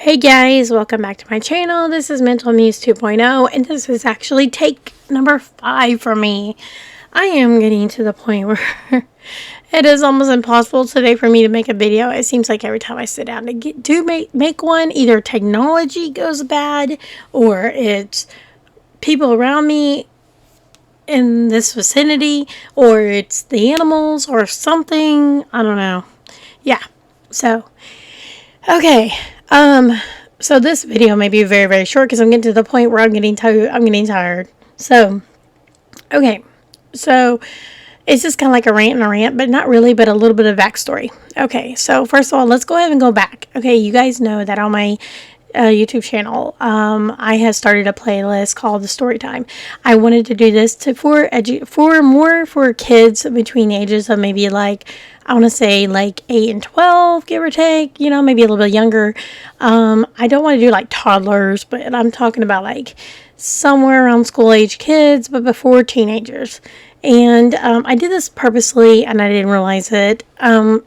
Hey guys, welcome back to my channel. This is Mental Muse 2.0 and this is actually take number 5 for me. I am getting to the point where it is almost impossible today for me to make a video. It seems like every time I sit down to make one, either technology goes bad or it's people around me in this vicinity or it's the animals or something. I don't know. Yeah. So, okay. So this video may be very, very short because I'm getting to the point where I'm getting tired. So, okay. So, it's just kind of like a rant, but not really, but a little bit of backstory. Okay. So, first of all, let's go ahead and go back. Okay. You guys know that on my YouTube channel, I have started a playlist called the Story Time. I wanted to do this for kids between the ages of maybe like, I want to say like 8 and 12, give or take, maybe a little bit younger. I don't want to do like toddlers, but I'm talking about like somewhere around school age kids, but before teenagers. And I did this purposely, and I didn't realize it. If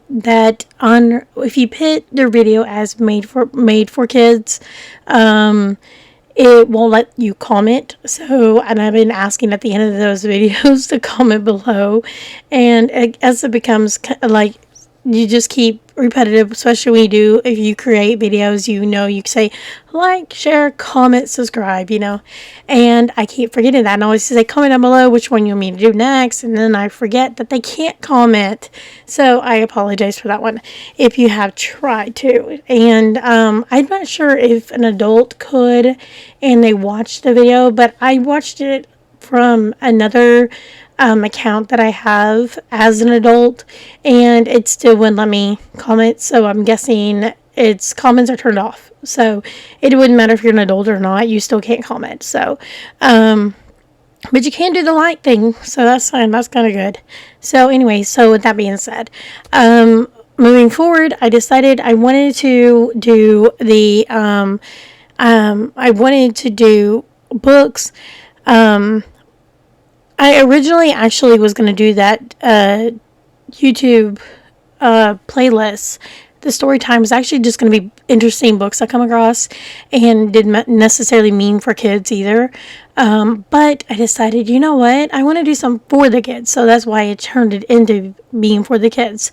you put their video as made for kids, it won't let you comment. So, and I've been asking at the end of those videos to comment below, and as it becomes like you just keep repetitive, especially if you create videos, you can say like, share, comment, subscribe, and I keep forgetting that, and I always say comment down below which one you want me to do next, and then I forget that they can't comment, so I apologize for that one if you have tried to. And I'm not sure if an adult could and they watched the video, but I watched it from another account that I have as an adult, and it still wouldn't let me comment, so I'm guessing its comments are turned off, so it wouldn't matter if you're an adult or not, you still can't comment. So but you can do the like thing, so that's fine, that's kind of good. So anyway, so with that being said, moving forward, I decided I wanted to do books. I originally actually was going to do that YouTube playlist. The story time is actually just going to be interesting books I come across, and didn't necessarily mean for kids either. But I decided, you know what, I want to do some for the kids, so that's why I turned it into being for the kids.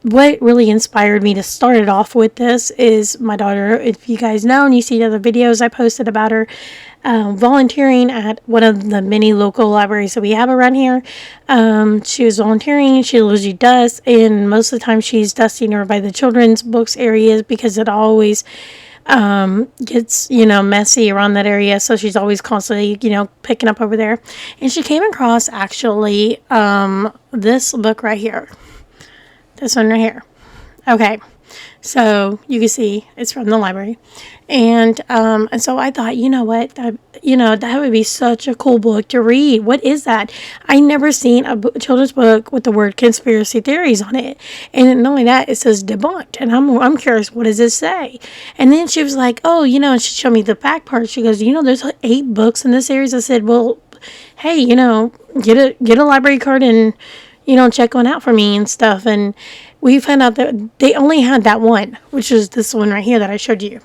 What really inspired me to start it off with this is my daughter. If you guys know and you see the other videos I posted about her volunteering at one of the many local libraries that we have around here. She was volunteering. She usually does, and most of the time she's dusting over by the children's books areas because it always gets messy around that area, so she's always constantly picking up over there. And she came across actually this book right here. This one right here. Okay, so you can see it's from the library, and so I thought, you know what, that would be such a cool book to read. What is that? I never seen a children's book with the word conspiracy theories on it, and not only that, it says debunked, and I'm curious, what does it say? And then she was like, oh, and she showed me the back part. She goes, there's like 8 books in this series. I said, well, hey, get a library card and check one out for me and stuff. And we found out that they only had that one, which is this one right here that I showed you.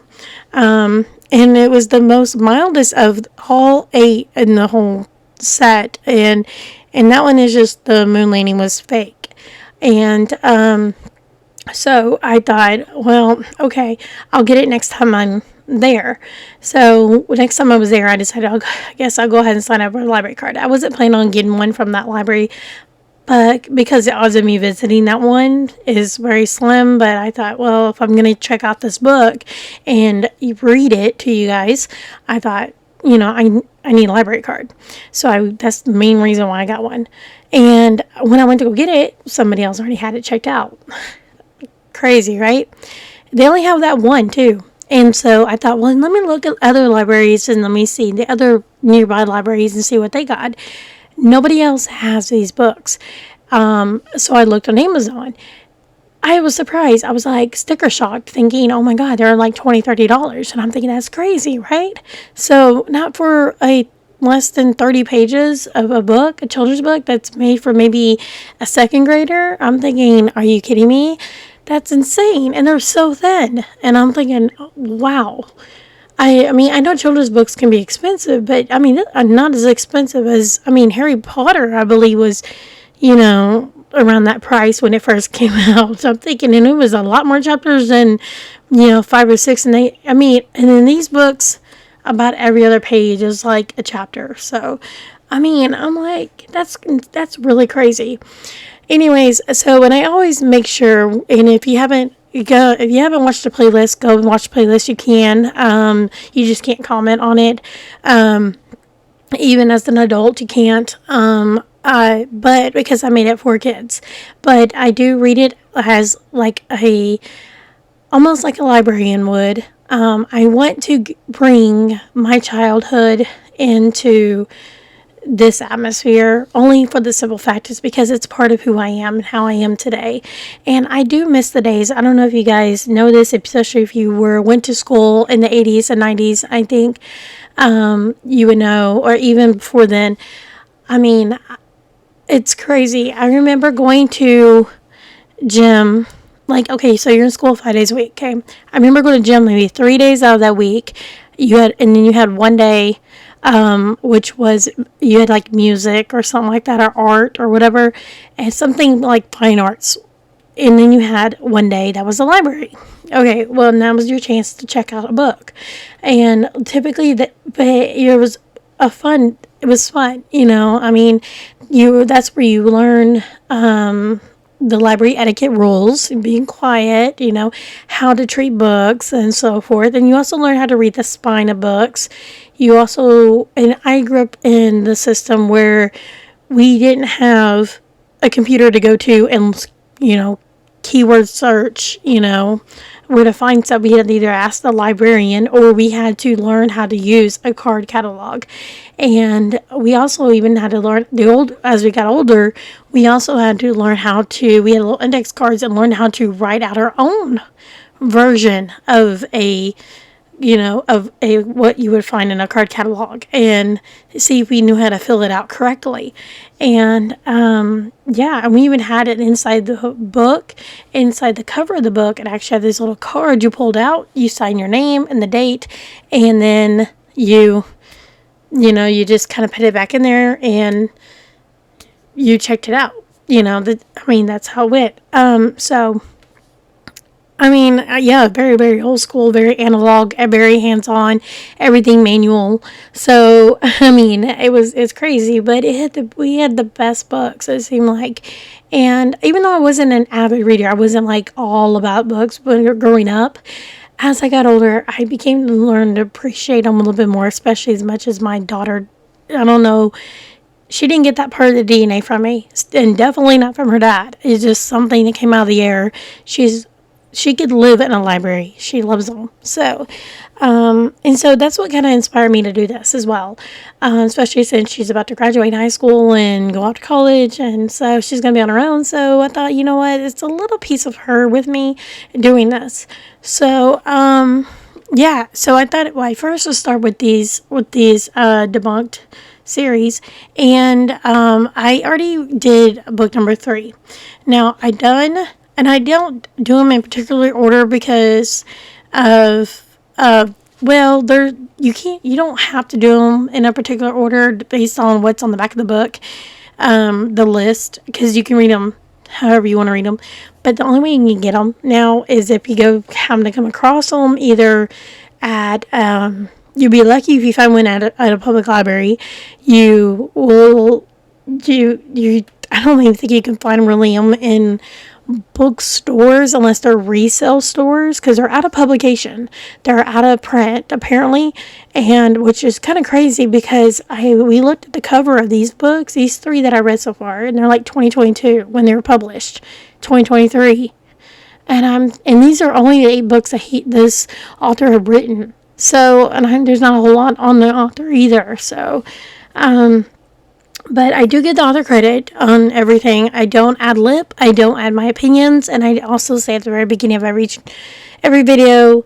And it was the most mildest of all 8 in the whole set. And that one is just the moon landing was fake. And so I thought, well, okay, I'll get it next time I'm there. So next time I was there, I decided, I guess I'll go ahead and sign up for a library card. I wasn't planning on getting one from that library, but because the odds of me visiting that one is very slim. But I thought, well, if I'm going to check out this book and read it to you guys, I thought, I need a library card. So that's the main reason why I got one. And when I went to go get it, somebody else already had it checked out. Crazy, right? They only have that one too. And so I thought, well, let me look at other libraries and let me see the other nearby libraries and see what they got. Nobody else has these books. So I looked on Amazon. I was surprised. I was like sticker shocked, thinking, oh my God, they're like $20, $30. And I'm thinking, that's crazy, right? So not for a less than 30 pages of a book, a children's book that's made for maybe a second grader. I'm thinking, are you kidding me? That's insane. And they're so thin. And I'm thinking, wow. I mean, I know children's books can be expensive, but I mean, not as expensive as, I mean, Harry Potter, I believe, was, around that price when it first came out. So I'm thinking, and it was a lot more chapters than, 5 or 6 and 8. I mean, and in these books, about every other page is like a chapter. So, I mean, I'm like, that's really crazy. Anyways, so and I always make sure, and if you haven't watched the playlist, go and watch the playlist. You can. You just can't comment on it. Even as an adult, you can't. But because I made it for kids, but I do read it as like almost like a librarian would. I want to bring my childhood into this atmosphere only for the simple fact is because it's part of who I am and how I am today. And I do miss the days. I don't know if you guys know this, especially if you went to school in the 80s and 90s. I think you would know, or even before then. I mean, it's crazy. I remember going to gym. Like, okay, so you're in school 5 days a week, okay? I remember going to gym maybe 3 days out of that week. And then you had one day, which was, you had like music or something like that, or art or whatever, and something like fine arts. And then you had one day that was the library. Okay, well, and that was your chance to check out a book. And typically, but it was it was fun, I mean, that's where you learn, the library etiquette rules, being quiet, how to treat books and so forth. And you also learn how to read the spine of books. And I grew up in the system where we didn't have a computer to go to and, keyword search, where to find stuff. We had to either ask the librarian or we had to learn how to use a card catalog. And we also even had to learn as we got older, we also had to learn we had little index cards and learn how to write out our own version of what you would find in a card catalog and see if we knew how to fill it out correctly. And and we even had it inside the book, inside the cover of the book. It actually had this little card you pulled out, you sign your name and the date, and then you just kind of put it back in there and you checked it out. That's how it went. So I mean, very, very old school, very analog, very hands-on, everything manual. So, I mean, it's crazy, but we had the best books, it seemed like. And even though I wasn't an avid reader, I wasn't like all about books when growing up. As I got older, I became to learn to appreciate them a little bit more, especially as much as my daughter. I don't know. She didn't get that part of the DNA from me, and definitely not from her dad. It's just something that came out of the air. She could live in a library. She loves them. So, and so that's what kind of inspired me to do this as well. Especially since she's about to graduate high school and go off to college. And so she's going to be on her own. So I thought, you know what? It's a little piece of her with me doing this. So, So I thought, well, I first would start with these debunked series. And I already did book number 3. Now, and I don't do them in particular order because of, you don't have to do them in a particular order based on what's on the back of the book, the list, because you can read them however you want to read them. But the only way you can get them now is if you happen to come across them either at, you'll be lucky if you find one at a public library. I don't even think you can find them really in bookstores unless they're resale stores, because they're out of publication, they're out of print apparently, and which is kind of crazy because we looked at the cover of these books, these 3 that I read so far, and they're like 2022 when they were published, 2023, and these are only the 8 books that this author had written. So, and there's not a whole lot on the author either. So, but I do get the author credit on everything. I don't ad lib. I don't add my opinions. And I also say at the very beginning of every video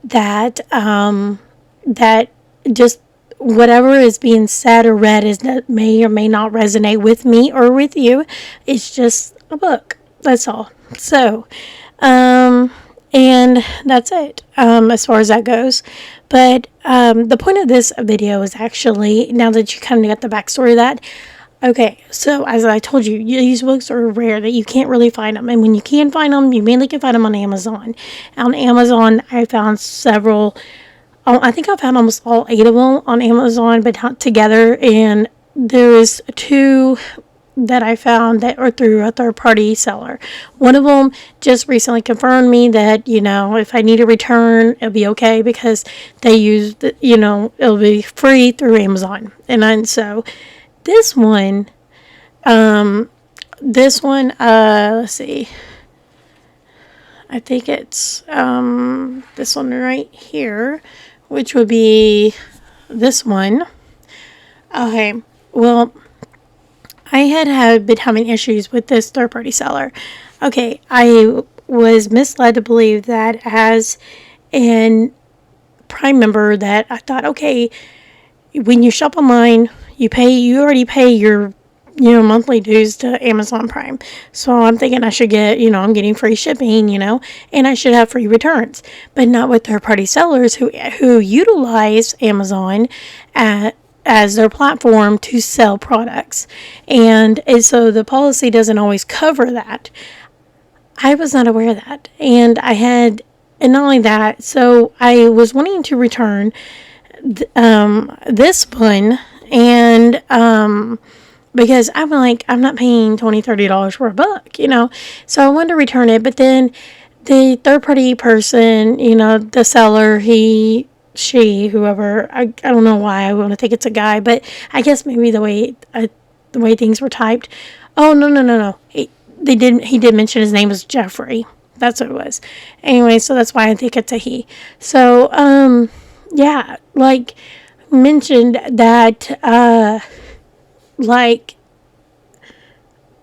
that that just whatever is being said or read that may or may not resonate with me or with you. It's just a book. That's all. So, And that's it, as far as that goes. But the point of this video is actually, now that you kind of got the backstory of that, okay, so as I told you, these books are rare, that you can't really find them. And when you can find them, you mainly can find them on Amazon. On Amazon, I found several. I think I found almost all 8 of them on Amazon, but not together. And there is 2 that I found that are through a third party seller. One of them just recently confirmed me that, if I need a return, it'll be okay, because they use, it'll be free through Amazon. And so this one, let's see. I think it's this one right here, which would be this one. Okay, well, I had been having issues with this third-party seller. Okay, I was misled to believe that as a Prime member, that I thought, okay, when you shop online, you already pay your monthly dues to Amazon Prime. So I'm thinking I should get, I'm getting free shipping, and I should have free returns. But not with third-party sellers who utilize Amazon as their platform to sell products. And so the policy doesn't always cover that. I was not aware of that. And not only that, so I was wanting to return this one, and because I'm like, I'm not paying $20-$30 for a book, so I wanted to return it. But then the third party person, the seller, whoever, I don't know why I want to think it's a guy, but I guess maybe the way things were typed. Oh, no. He did mention his name was Jeffrey. That's what it was. Anyway, so that's why I think it's a he. So, yeah, like mentioned that,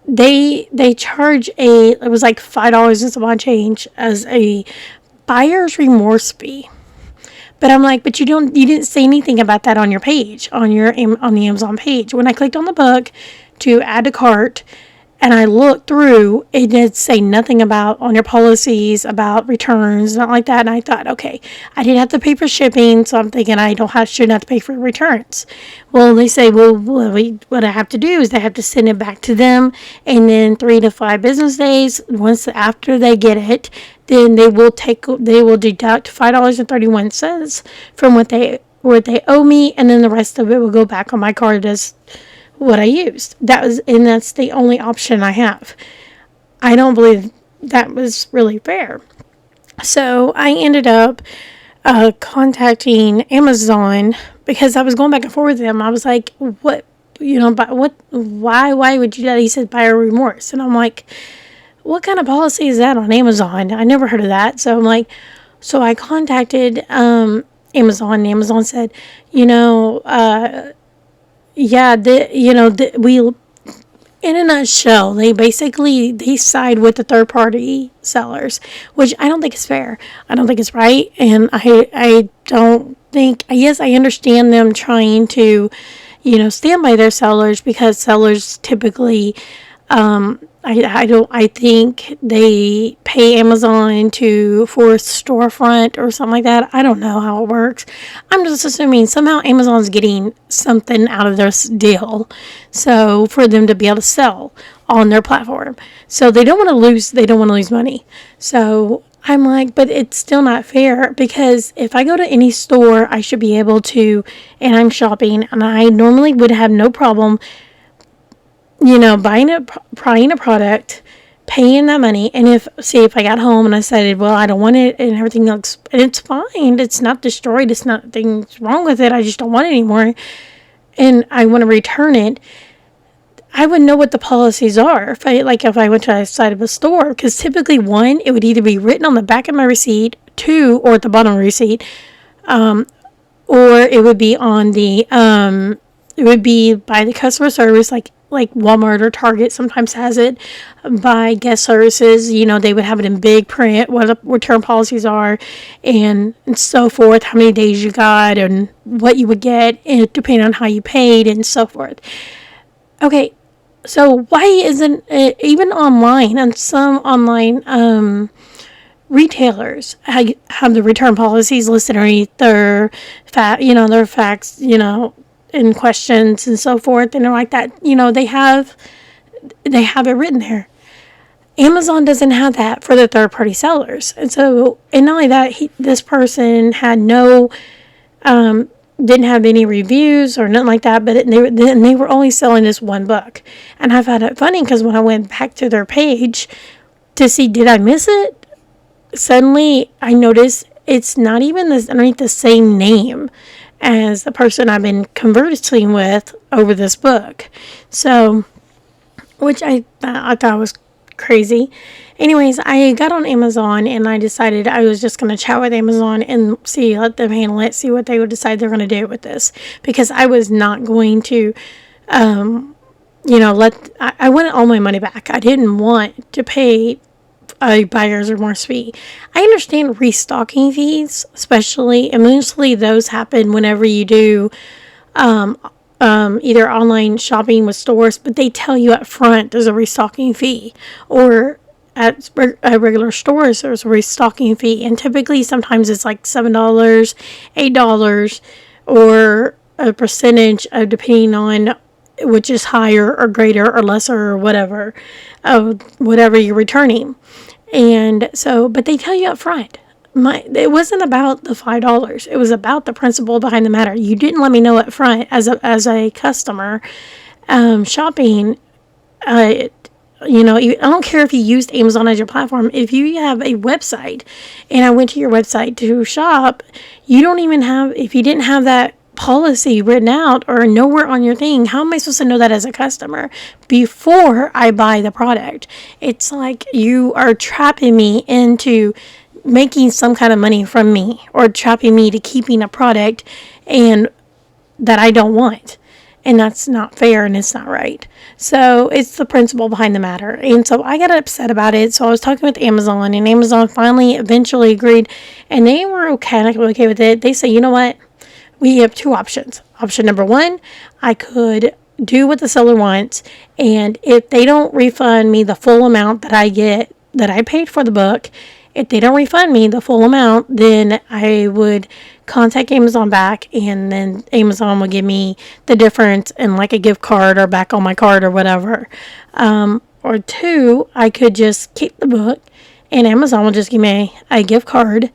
they charge it was like $5 and some odd change as a buyer's remorse fee. But I'm like, but you didn't say anything about that on your page, on the Amazon page. When I clicked on the book to add to cart, and I looked through, it did say nothing about on your policies, about returns, not like that. And I thought, okay, I didn't have to pay for shipping, so I'm thinking shouldn't have to pay for returns. Well, they say, what I have to do is I have to send it back to them, and then 3 to 5 business days, once after they get it, then they will deduct $5.31 from what they owe me, and then the rest of it will go back on my card as what I used. That's the only option I have. I don't believe that was really fair. So I ended up contacting Amazon, because I was going back and forth with them. I was like, why would you do that? He said buyer remorse. And I'm like, what kind of policy is that on Amazon? I never heard of that. So I'm like, so I contacted Amazon, and Amazon said, we, in a nutshell, they side with the third party sellers, which I don't think is fair. I don't think it's right. And I don't think, yes, I understand them trying to, stand by their sellers, because sellers typically, I think they pay Amazon for storefront or something like that. I don't know how it works. I'm just assuming somehow Amazon's getting something out of this deal, so for them to be able to sell on their platform. So they don't want to lose money. So I'm like, but it's still not fair, because if I go to any store, I should be able to, and I'm shopping, and I normally would have no problem buying a product, paying that money, and if I got home and I decided, well, I don't want it, and everything looks, and it's fine, it's not destroyed, it's nothing's wrong with it, I just don't want it anymore, and I want to return it, I would know what the policies are if I went to the side of a store, because typically, 1, it would either be written on the back of my receipt, 2, or at the bottom of the receipt, or it would be on the, it would be by the customer service, like Walmart or Target sometimes has it, by guest services. They would have it in big print, what the return policies are, and so forth, how many days you got, and what you would get, and depending on how you paid, and so forth. Okay, so why isn't it, even online, on some online retailers have the return policies listed underneath their their facts, and questions and so forth, and they're like that. They have it written there. Amazon doesn't have that for the third party sellers, and not only that, this person had no didn't have any reviews or nothing like that, but they were only selling this one book. And I found it funny because when I went back to their page to see did I miss it, suddenly I noticed it's not even underneath the same name as the person I've been conversing with over this book. So, which I thought was crazy. Anyways, I got on Amazon and I decided I was just going to chat with Amazon and let them handle it, see what they would decide they're going to do with this. Because I was not going to, I wanted all my money back. I didn't want to pay a buyer's remorse fee. I understand restocking fees, especially, and mostly those happen whenever you do either online shopping with stores, but they tell you up front there's a restocking fee, or at regular stores there's a restocking fee, and typically sometimes it's like $7, $8, or a percentage of depending on which is higher or greater or lesser or whatever of whatever you're returning. And so, but they tell you up front. It wasn't about the $5. It was about the principle behind the matter. You didn't let me know up front as a customer shopping. I don't care if you used Amazon as your platform. If you have a website and I went to your website to shop, if you didn't have that policy written out or nowhere on your thing, how am I supposed to know that as a customer before I buy the product? It's like you are trapping me into making some kind of money from me, or trapping me to keeping a product and that I don't want. And that's not fair and it's not right. So it's the principle behind the matter. And so I got upset about it. So I was talking with Amazon, and Amazon finally eventually agreed, and they were okay with it. They say, you know what? We have two options. Option number one, I could do what the seller wants, and if they don't refund me the full amount that I paid for the book, if they don't refund me the full amount, then I would contact Amazon back, and then Amazon will give me the difference in like a gift card or back on my card or whatever. Or two, I could just keep the book and Amazon will just give me a gift card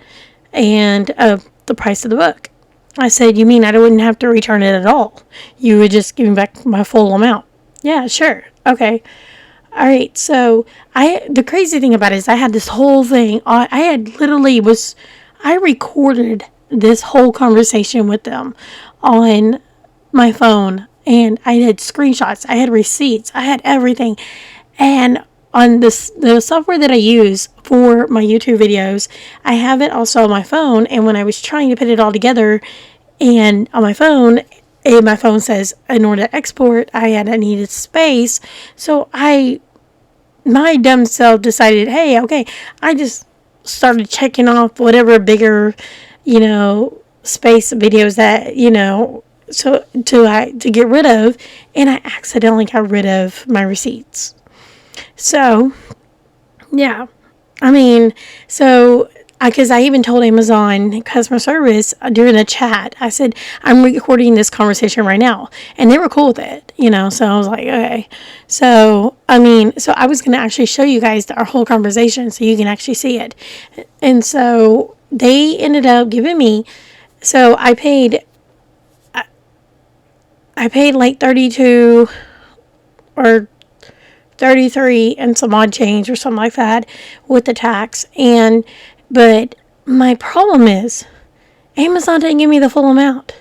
and the price of the book. I said, you mean I wouldn't have to return it at all? You would just give me back my full amount? Yeah, sure. Okay. All right, so the crazy thing about it is I had this whole thing. I recorded this whole conversation with them on my phone, and I had screenshots, I had receipts, I had everything. And on the software that I use for my YouTube videos, I have it also on my phone. And when I was trying to put it all together, and on my phone says in order to export, I needed space. So my dumb self decided, hey, okay, I just started checking off whatever bigger, space videos that, so to get rid of, and I accidentally got rid of my receipts. So, yeah, because I even told Amazon customer service during the chat, I said, I'm recording this conversation right now. And they were cool with it, so I was like, okay. So I was going to actually show you guys our whole conversation so you can actually see it. And so they ended up giving me, so I paid like 32 or 33 and some odd change or something like that with the tax. But my problem is Amazon didn't give me the full amount.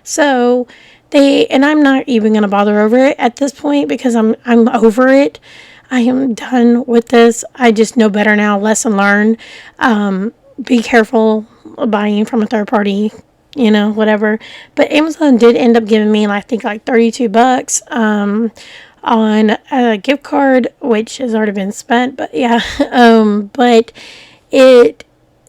So I'm not even going to bother over it at this point because I'm over it. I am done with this. I just know better now. Lesson learned. Be careful buying from a third party, whatever. But Amazon did end up giving me, I think, like $32 on a gift card, which has already been spent. But yeah, but it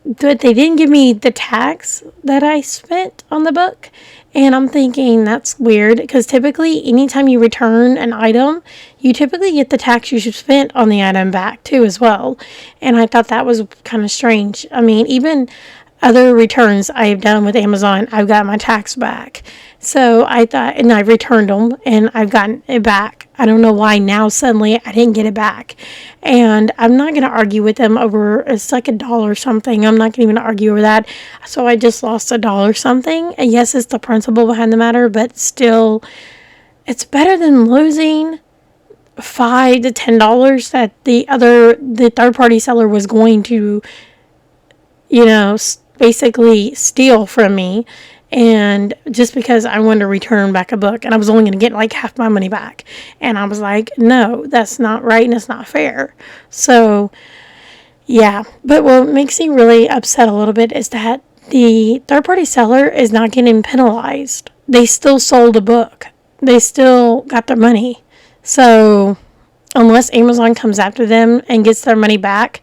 but they didn't give me the tax that I spent on the book. And I'm thinking that's weird because typically, anytime you return an item, you typically get the tax you spent on the item back too, as well. And I thought that was kind of strange. I mean, even other returns I've done with Amazon, I've got my tax back. So I thought, and I've returned them and I've gotten it back. I don't know why now suddenly I didn't get it back. And I'm not going to argue with them over, it's like $1 something. I'm not going to even argue over that. So I just lost $1 something. And yes, it's the principle behind the matter, but still, it's better than losing $5 to $10 that the third party seller was going to, basically steal from me. And just because I wanted to return back a book and I was only going to get like half my money back. And I was like, no, that's not right and it's not fair. So, yeah. But what makes me really upset a little bit is that the third party seller is not getting penalized. They still sold a book, they still got their money. So, unless Amazon comes after them and gets their money back,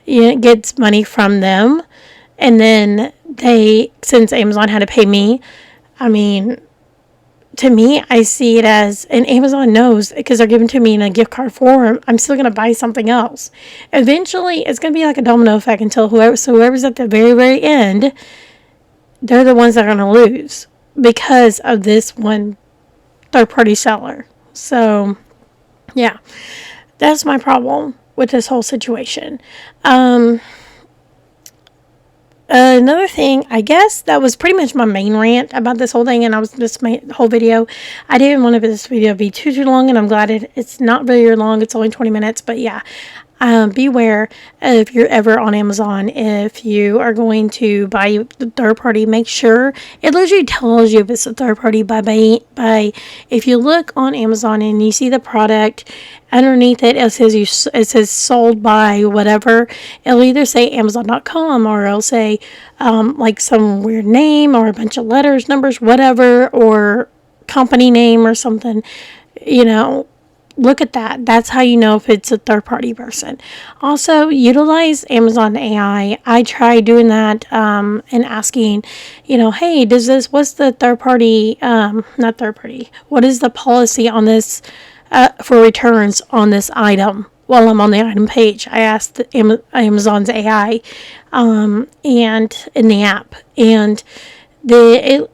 it gets money from them. And then since Amazon had to pay me, I mean, to me, I see it as, and Amazon knows because they're giving to me in a gift card form, I'm still going to buy something else. Eventually, it's going to be like a domino effect until whoever's at the very, very end, they're the ones that are going to lose because of this one third-party seller. So, yeah, that's my problem with this whole situation. Another thing, I guess that was pretty much my main rant about this whole thing, and my whole video. I didn't want this video to be too long, and I'm glad it's not very long. It's only 20 minutes, but yeah. Beware if you're ever on Amazon, if you are going to buy the third party, make sure it literally tells you if it's a third party by if you look on Amazon and you see the product underneath it, it says sold by whatever. It'll either say Amazon.com or it'll say like some weird name or a bunch of letters, numbers, whatever, or company name or something. Look at that. That's how you know if it's a third-party person. Also, utilize Amazon AI. I tried doing that and asking, hey, what's the third-party, not third-party, what is the policy on this for returns on this item? While I'm on the item page, I asked Amazon's AI and in the app, and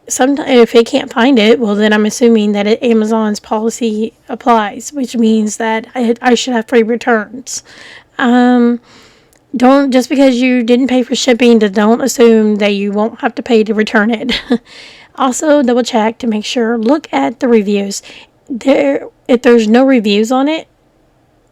sometimes if it can't find it, well, then I'm assuming that Amazon's policy applies, which means that I should have free returns. Don't, just because you didn't pay for shipping, don't assume that you won't have to pay to return it. Also, double check to make sure. Look at the reviews. If there's no reviews on it,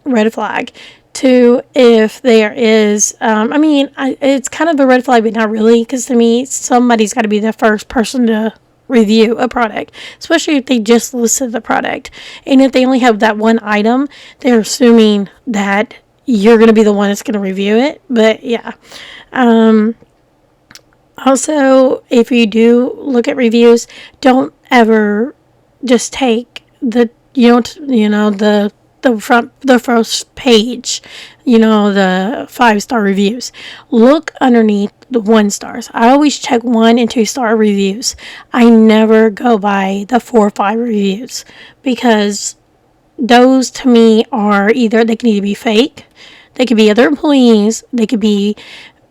red flag. 2, if there is, it's kind of a red flag, but not really, because to me, somebody's got to be the first person to review a product, especially if they just listed the product. And if they only have that one item, they're assuming that you're going to be the one that's going to review it. But yeah. Also, if you do look at reviews, don't ever just take the first page, the 5-star reviews. Look underneath the 1 stars. I always check 1 and 2-star reviews. I never go by the 4 or 5 reviews because those to me are either they can either be fake, they could be other employees, they could be,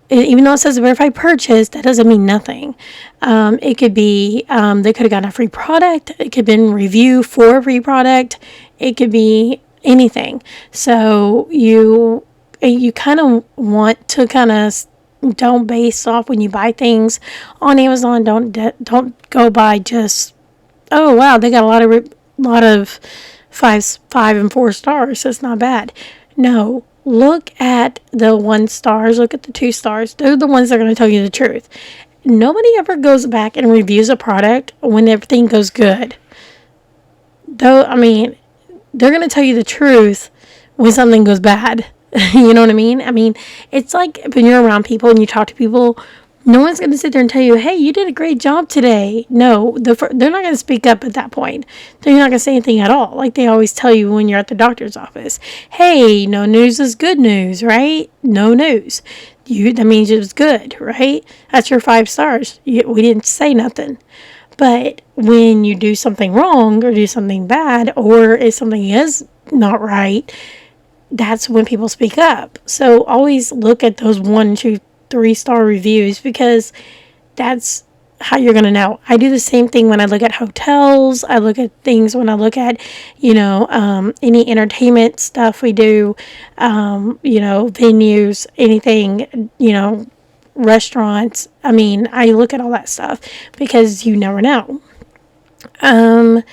even though it says verified purchase, that doesn't mean nothing. It could be they could have gotten a free product. It could have been review for a free product. It could be anything. So you kind of want to don't base off when you buy things on Amazon. Don't go by just, oh wow, they got a lot of 5 and 4 stars. That's not bad. No, look at the 1 stars. Look at the 2 stars. They're the ones that are going to tell you the truth. Nobody ever goes back and reviews a product when everything goes good. Though, they're going to tell you the truth when something goes bad. You know what I mean? It's like when you're around people and you talk to people, no one's going to sit there and tell you, hey, you did a great job today. No, they're not going to speak up at that point. They're not going to say anything at all. Like they always tell you when you're at the doctor's office. Hey, no news is good news, right? No news. that means it was good, right? That's your 5 stars. We didn't say nothing. But when you do something wrong or do something bad, or if something is not right, that's when people speak up. So always look at those 1, 2, 3-star reviews, because that's how you're going to know. I do the same thing when I look at hotels. I look at things when I look at, any entertainment stuff we do, venues, anything, restaurants. I mean, I look at all that stuff because you never know. I'm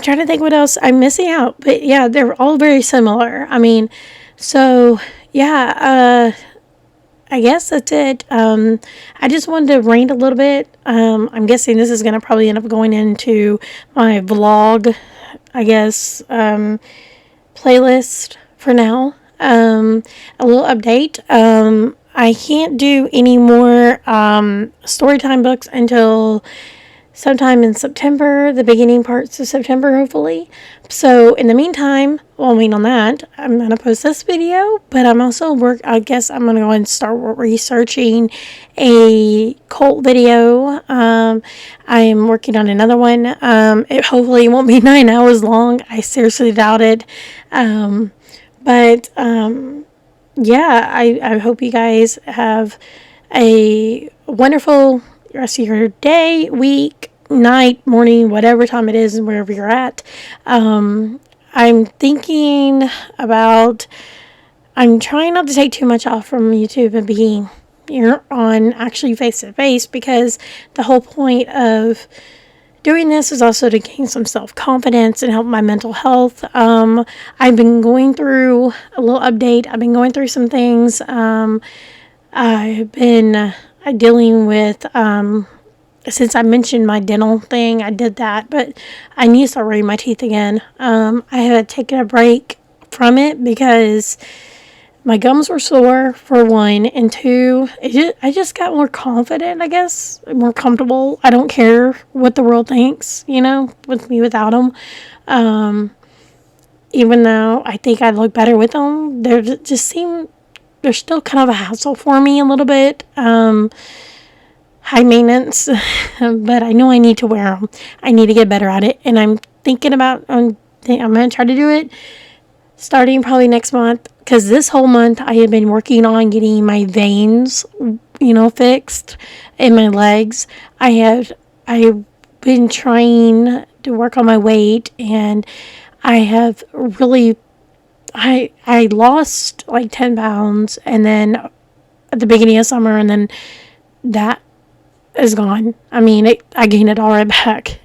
trying to think what else I'm missing out, but yeah, they're all very similar. I mean, so yeah, I guess that's it. I just wanted to rant a little bit. I'm guessing this is going to probably end up going into my vlog, I guess, playlist for now. A little update. I can't do any more storytime books until sometime in September, the beginning parts of September, hopefully. So in the meantime, while waiting on that, I'm going to post this video, but I'm also I guess I'm going to go and start researching a cult video. I am working on another one. It hopefully won't be 9 hours long. I seriously doubt it. Yeah, I hope you guys have a wonderful rest of your day, week, night, morning, whatever time it is and wherever you're at. I'm thinking about, I'm trying not to take too much off from YouTube and being here on actually face-to-face, because the whole point of doing this is also to gain some self-confidence and help my mental health. I've been going through a little update. I've been going through some things. I've been dealing with, since I mentioned my dental thing, I did that, but I need to start wearing my teeth again. I had taken a break from it because my gums were sore, for 1, and 2, I just got more confident, I guess, more comfortable. I don't care what the world thinks, with me without them. Even though I think I look better with them, they're still kind of a hassle for me a little bit. High maintenance, but I know I need to wear them. I need to get better at it, and I'm thinking about, I'm going to try to do it starting probably next month, because this whole month I have been working on getting my veins, fixed in my legs. I've been trying to work on my weight, and I have really, I lost like 10 pounds, and then at the beginning of summer, and then that is gone. I mean, I gained it all right back.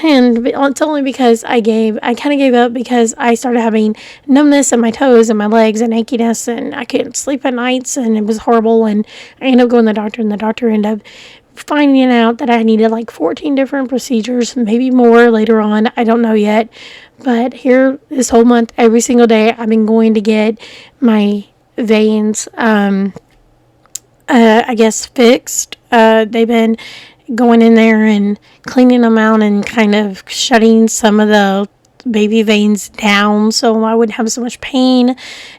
And it's only because I kind of gave up, because I started having numbness in my toes and my legs and achiness, and I couldn't sleep at nights, and it was horrible. And I ended up going to the doctor, and the doctor ended up finding out that I needed like 14 different procedures, maybe more later on. I don't know yet. But here, this whole month, every single day, I've been going to get my veins, I guess, fixed. They've been going in there and cleaning them out and kind of shutting some of the baby veins down so I wouldn't have so much pain,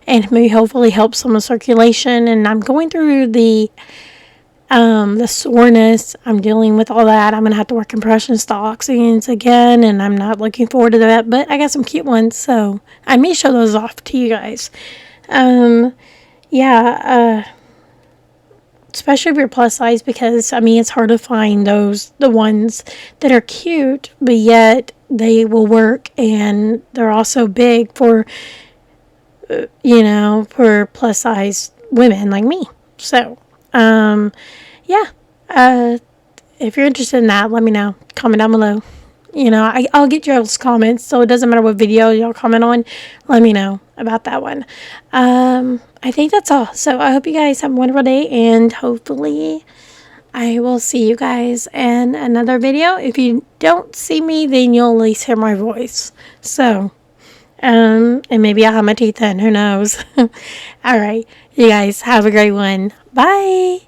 and maybe hopefully help some of circulation. And I'm going through the soreness. I'm dealing with all that. I'm going to have to wear compression stocks again, and I'm not looking forward to that, but I got some cute ones, so I may show those off to you guys. Especially if you're plus size, because it's hard to find the ones that are cute, but yet they will work, and they're also big for for plus size women like me. So if you're interested in that, let me know. Comment down below. I'll get y'all's comments, so it doesn't matter what video y'all comment on. Let me know about that one. I think that's all. So I hope you guys have a wonderful day, and hopefully I will see you guys in another video. If you don't see me, then you'll at least hear my voice. So, and maybe I'll have my teeth in. Who knows? All right. You guys have a great one. Bye.